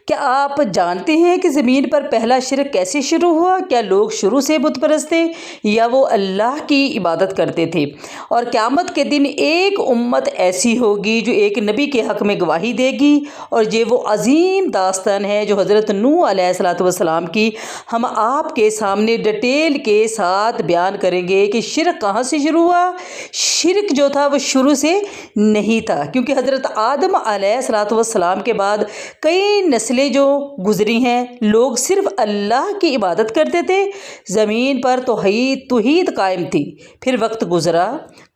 کیا آپ جانتے ہیں کہ زمین پر پہلا شرک کیسے شروع ہوا؟ کیا لوگ شروع سے بت پرست تھے یا وہ اللہ کی عبادت کرتے تھے؟ اور قیامت کے دن ایک امت ایسی ہوگی جو ایک نبی کے حق میں گواہی دے گی، اور یہ وہ عظیم داستان ہے جو حضرت نوح علیہ السلام کی ہم آپ کے سامنے ڈیٹیل کے ساتھ بیان کریں گے کہ شرک کہاں سے شروع ہوا۔ شرک جو تھا وہ شروع سے نہیں تھا، کیونکہ حضرت آدم علیہ السلام کے بعد کئی نسلیں جو گزری ہیں، لوگ صرف اللہ کی عبادت کرتے تھے، زمین پر توحید قائم تھی۔ پھر وقت گزرا،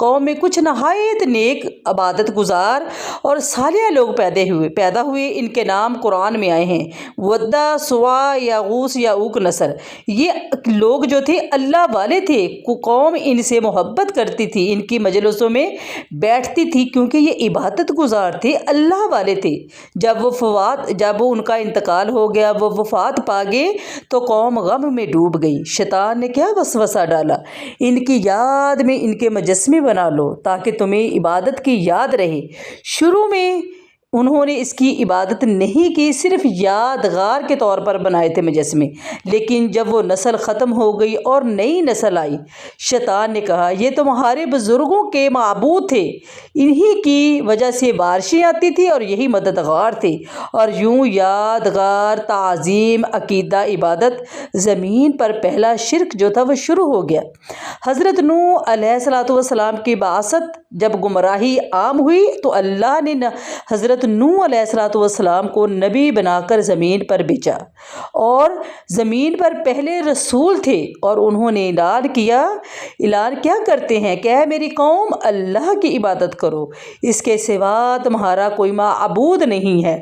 قوم میں کچھ نہایت نیک عبادت گزار اور صالح لوگ پیدا ہوئے۔ ان کے نام قرآن میں آئے ہیں: ودّا، سوا، یغوث، یعوق، نصر۔ یہ لوگ جو تھے اللہ والے تھے، قوم ان سے محبت کرتی تھی، ان کی مجلسوں میں بیٹھتی تھی، کیونکہ یہ عبادت گزار تھے، اللہ والے تھے۔ جب ان کا انتقال ہو گیا، وہ وفات پا گئے، تو قوم غم میں ڈوب گئی۔ شیطان نے کیا وسوسہ ڈالا؟ ان کی یاد میں ان کے مجسمے بنا لو تاکہ تمہیں عبادت کی یاد رہے۔ شروع میں انہوں نے اس کی عبادت نہیں کی، صرف یادگار کے طور پر بنائے تھے مجسمے۔ لیکن جب وہ نسل ختم ہو گئی اور نئی نسل آئی، شیطان نے کہا یہ تمہارے بزرگوں کے معبود تھے، انہی کی وجہ سے بارشیں آتی تھی اور یہی مددگار تھے، اور یوں یادگار، تعظیم، عقیدہ، عبادت، زمین پر پہلا شرک جو تھا وہ شروع ہو گیا۔ حضرت نوح علیہ السلام کی بعثت جب گمراہی عام ہوئی تو اللہ نے حضرت نوح علیہ السلام کو نبی بنا کر زمین پر بھیجا، اور زمین پر پہلے رسول تھے، اور انہوں نے اعلان کیا کرتے ہیں کہ اے میری قوم، اللہ کی عبادت کرو، اس کے سوا تمہارا کوئی معبود نہیں ہے۔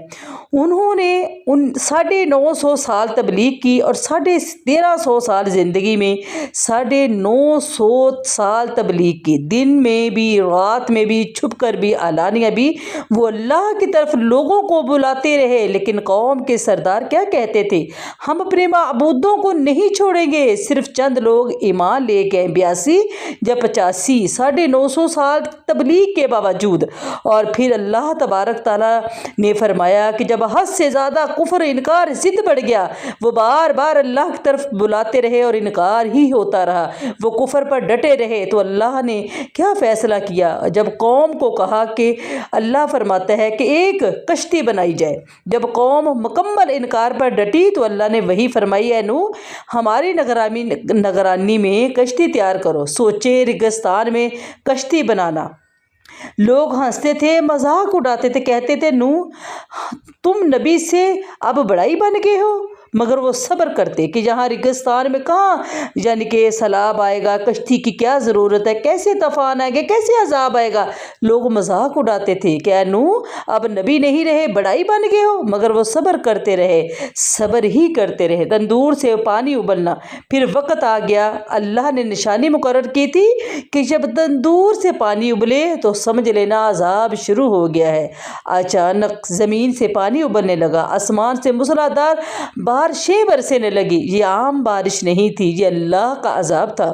انہوں نے 950 سال تبلیغ کی اور 1350 سال زندگی میں 950 سال تبلیغ کی، دن میں بھی، رات میں بھی، چھپ کر بھی، علانیہ بھی، وہ اللہ کی طرف لوگوں کو بلاتے رہے۔ لیکن قوم کے سردار کیا کہتے تھے؟ ہم اپنے معبودوں کو نہیں چھوڑیں گے۔ صرف چند لوگ ایمان لے گئے، 82 یا 85، 950 سال تبلیغ کے باوجود۔ اور پھر اللہ تبارک تعالیٰ نے فرمایا کہ جب حد سے زیادہ کفر، انکار، ضد بڑھ گیا، وہ بار بار اللہ کی طرف بلاتے رہے اور انکار ہی ہوتا رہا، وہ کفر پر ڈٹے رہے، تو اللہ نے کیا فیصلہ کیا؟ جب قوم کو کہا کہ اللہ فرماتا ہے کہ ایک کشتی بنائی جائے، جب قوم مکمل انکار پر ڈٹی تو اللہ نے وہی فرمائی: اے نوح، ہماری نگرانی میں کشتی تیار کرو۔ سوچے ریگستان میں کشتی بنانا۔ لوگ ہنستے تھے، مذاق اڑاتے تھے، کہتے تھے نوح تم نبی سے اب بڑائی بن گئے ہو۔ مگر وہ صبر کرتے کہ یہاں ریگستان میں کہاں یعنی کہ سیلاب آئے گا، کشتی کی کیا ضرورت ہے، کیسے طوفان آئے گا، کیسے عذاب آئے گا۔ لوگ مذاق اڑاتے تھے کہ اے نوح اب نبی نہیں رہے، بڑائی بن گئے ہو۔ مگر وہ صبر کرتے رہے، صبر ہی کرتے رہے۔ تندور سے پانی ابلنا۔ پھر وقت آ گیا، اللہ نے نشانی مقرر کی تھی کہ جب تندور سے پانی ابلے تو سمجھ لینا عذاب شروع ہو گیا ہے۔ اچانک زمین سے پانی ابلنے لگا، آسمان سے موسلادھار بارشیں برسنے لگی۔ یہ عام بارش نہیں تھی، یہ اللہ کا عذاب تھا۔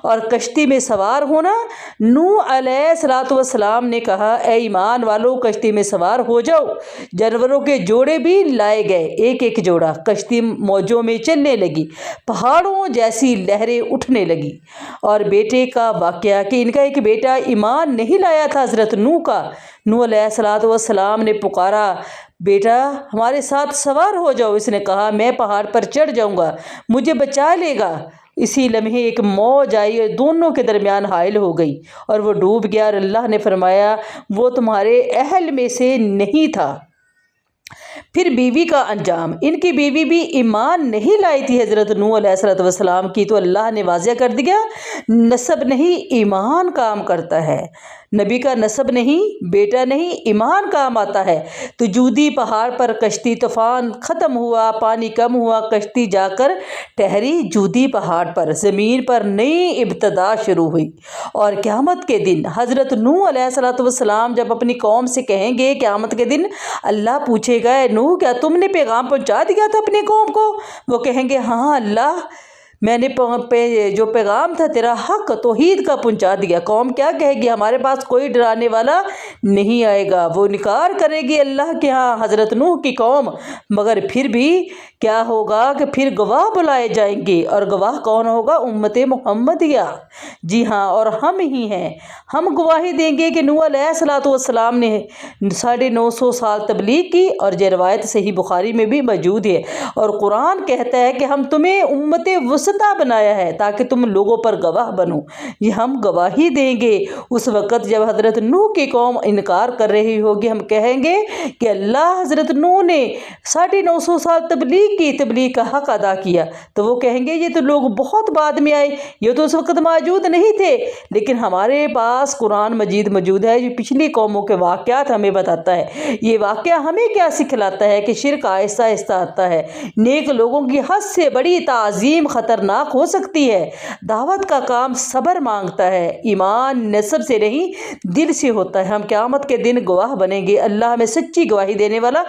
اور کشتی میں سوار ہونا، نوح علیہ السلام نے کہا اے ایمان والو، کشتی میں سوار ہو جاؤ۔ جانوروں کے جوڑے بھی لائے گئے، ایک ایک جوڑا۔ کشتی موجوں میں چلنے لگی، پہاڑوں جیسی لہریں اٹھنے لگی۔ اور بیٹے کا واقعہ کہ ان کا ایک بیٹا ایمان نہیں لایا تھا حضرت نوح کا۔ نوح علیہ السلام نے پکارا بیٹا ہمارے ساتھ سوار ہو جاؤ۔ اس نے کہا میں پہاڑ پر چڑھ جاؤں گا، مجھے بچا لے گا۔ اسی لمحے ایک موج آئی اور دونوں کے درمیان حائل ہو گئی اور وہ ڈوب گیا، اور اللہ نے فرمایا وہ تمہارے اہل میں سے نہیں تھا۔ پھر بیوی کا انجام، ان کی بیوی بھی ایمان نہیں لائی تھی حضرت نوح علیہ السلام کی، تو اللہ نے واضح کر دیا نسب نہیں، ایمان کام کرتا ہے۔ نبی کا نسب نہیں، بیٹا نہیں، ایمان کام آتا ہے۔ تو جودی پہاڑ پر کشتی، طوفان ختم ہوا، پانی کم ہوا، کشتی جا کر ٹھہری جودی پہاڑ پر۔ زمین پر نئی ابتدا شروع ہوئی۔ اور قیامت کے دن حضرت نوح علیہ السلام جب اپنی قوم سے کہیں گے، قیامت کے دن اللہ پوچھے گا اے نوح کیا تم نے پیغام پہنچا دیا تھا اپنی قوم کو؟ وہ کہیں گے ہاں اللہ، میں نے جو پیغام تھا تیرا حق توحید کا پہنچا دیا۔ قوم کیا کہے گی؟ ہمارے پاس کوئی ڈرانے والا نہیں آئے گا۔ وہ انکار کرے گی اللہ کے ہاں حضرت نوح کی قوم، مگر پھر بھی کیا ہوگا کہ پھر گواہ بلائے جائیں گے، اور گواہ کون ہوگا؟ امت محمدیہ۔ جی ہاں، اور ہم ہی ہیں۔ ہم گواہی دیں گے کہ نوح علیہ السلام نے 950 سال تبلیغ کی، اور یہ روایت صحیح بخاری میں بھی موجود ہے۔ اور قرآن کہتا ہے کہ ہم تمہیں امت وسطیٰ بنایا ہے تاکہ تم لوگوں پر گواہ بنو۔ یہ ہم گواہی دیں گے اس وقت جب حضرت نوح کی قوم انکار کر رہی ہوگی۔ ہم کہیں گے کہ اللہ حضرت نوح نے 950 سال تبلیغ کا حق ادا کیا، تو وہ کہیں گے یہ تو لوگ بہت بعد میں آئے، یہ تو اس وقت موجود نہیں تھے، لیکن ہمارے پاس قرآن مجید موجود ہے جو پچھلی قوموں کے واقعات ہمیں بتاتا ہے۔ یہ واقعہ ہمیں کیا سکھلاتا ہے کہ شرک آہستہ آہستہ آتا ہے، نیک لوگوں کی حد سے بڑی تعظیم خطرناک ہو سکتی ہے، دعوت کا کام صبر مانگتا ہے، ایمان نسب سے نہیں دل سے ہوتا ہے۔ ہم قیامت کے دن گواہ بنیں گے۔ اللہ ہمیں سچی گواہی دینے والا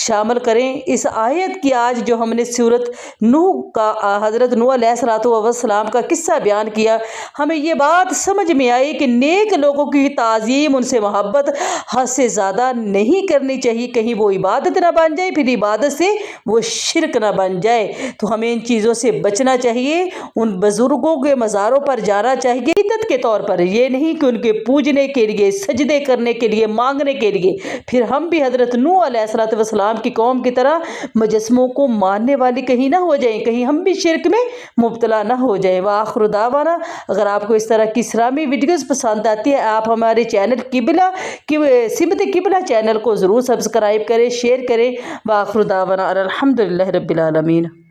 شامل کریں۔ اس آیت کی آج جو ہم نے سورۃ نوح کا حضرت نوح علیہ السلام کا قصہ بیان کیا، ہمیں یہ بات سمجھ میں آئی کہ نیک لوگوں کی تعظیم، ان سے محبت حد سے زیادہ نہیں کرنی چاہیے، کہیں وہ عبادت نہ بن جائے، پھر عبادت سے وہ شرک نہ بن جائے۔ تو ہمیں ان چیزوں سے بچنا چاہیے، ان بزرگوں کے مزاروں پر جانا چاہیے عقیدت کے طور پر، یہ نہیں کہ ان کے پوجنے کے لیے، سجدے کرنے کے لیے، مانگنے کے لیے۔ پھر ہم بھی حضرت نوح علیہ السلام کی قوم کی طرح مجسموں کو ماننے والے کہیں نہ ہو جائیں، کہیں ہم بھی شرک میں مبتلا نہ ہو جائیں۔ وآخر دعوانا، اگر آپ کو اس طرح کی اسلامی ویڈیوز پسند آتی ہے، آپ ہمارے چینل سمت قبلہ چینل کو ضرور سبسکرائب کریں، شیئر کریں۔ وآخر دعوانا الحمدللہ رب العالمین۔